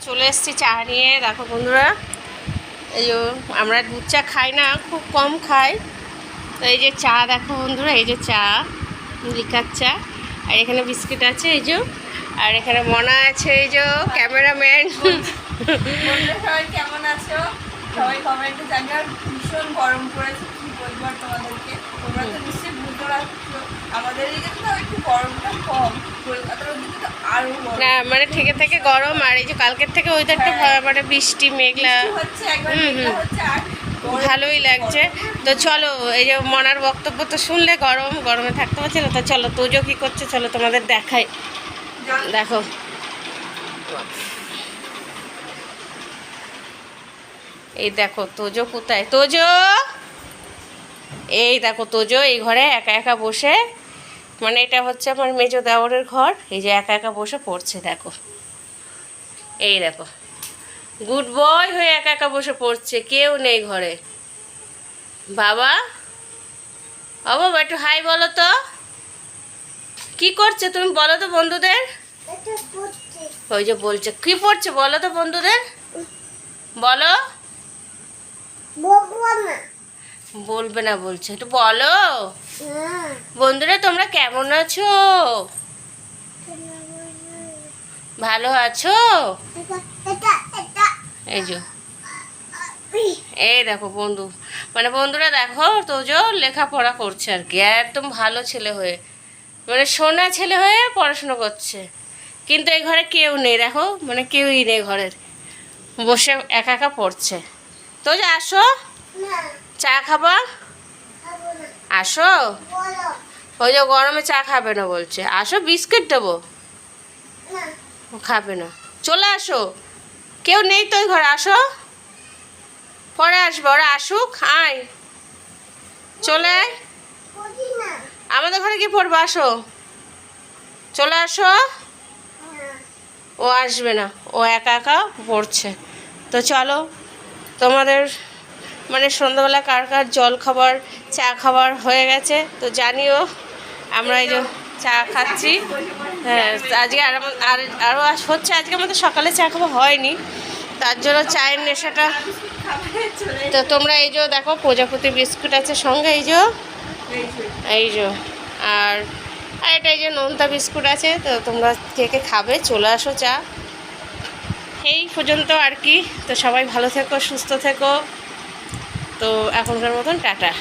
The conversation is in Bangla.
চলে এসেছি চা নিয়ে। দেখো বন্ধুরা, এই যে আমরা দুধ চা খাই না, খুব কম খাই। তো এই যে চা দেখো বন্ধুরা, এই যে চা লিকার চা, আর এখানে বিস্কিট আছে এই যে, আর এখানে মনা আছে এই যে ক্যামেরাম্যান। সবাই কেমন আছো? সবাই কমেন্টে জানিও। ভীষণ গরম পড়েছে, কি বলবো আর তোমাদেরকে। তোমরা তো নিশ্চয়ই বুঝতে পারছো আমাদের এদিকে তো একটু গরমটা কম, কলকাতার ওদিকে তো আরো গরম। না মানে থেকে থেকে গরম, আর এই যে কালকের থেকে ওয়েদারটা মানে বৃষ্টি মেঘলা হচ্ছে একবার মেঘলা হচ্ছে আর ভালোই লাগছে। তো চলো, এই যে মনার বক্তব্য তো শুনলে, গরমে থাকতে পারছে না। তো চলো তোজো কী করছে চলো তোমাদের দেখাই। দেখো এই দেখো তোজো কোথায়, তোজো এই দেখো তোজো এই ঘরে একা একা বসে, মানে এটা হচ্ছে আমার মেজো দেওরের ঘর, এই যে একা একা বসে পড়ছে। দেখো এই দেখো গুড বয় হয়ে একা একা বসে পড়ছে, কেউ নেই ঘরে। বাবা ও বাবা একটু হাই বলো তো, কি করছে তুমি বলো তো বন্ধুদের। ওই যে বলছে কি পড়ছে বলো তো বন্ধুদের, বলো। বলবে না বলছে, একটু বলো। বন্ধুরা তোমরা কেমন আছো, ভালো আছো? এই যে এই দেখো বন্ধু, মানে বন্ধুরা দেখো তোজো লেখাপড়া করছে আর কি, একদম ভালো ছেলে হয়ে, মানে সোনা ছেলে হয়ে পড়াশোনা করছে। কিন্তু এই ঘরে কেউ নেই, দেখো মানে কেউই নেই ঘরের, বসে একা একা পড়ছে। তোজো আসো, চা খাবা? আসো। ওই যে গরমে চা খাবে না বলছে, আসো বিস্কিট দেবো। খাবে না, চলে আসো, কেউ নেই তো ওই ঘরে, আসো পরে আসবে, ওরা আসুক, আয় চলে আয়, আমাদের ঘরে কি পড়বো, আসো চলে আসো। ও আসবে না, ও একা একা পড়ছে। তো চলো তোমাদের মানে সন্ধ্যাবেলা কার কার জল খাবার চা খাবার হয়ে গেছে তো জানিও। আমরা এই যে চা খাচ্ছি, হ্যাঁ আজকে আরও হচ্ছে, আজকে আমাদের সকালে চা খাওয়া হয়নি, তার জন্য চায়ের নেশাটা। তো তোমরা এই যে দেখো প্রজাপতি বিস্কুট আছে সঙ্গে, এই যে আর এটা এই যে নোনতা বিস্কুট আছে। তো তোমরা কে কে খাবে চলে আসো, চা এই পর্যন্ত আর কি। তো সবাই ভালো থেকো, সুস্থ থেকো। তো এখনকার মতন টাটা।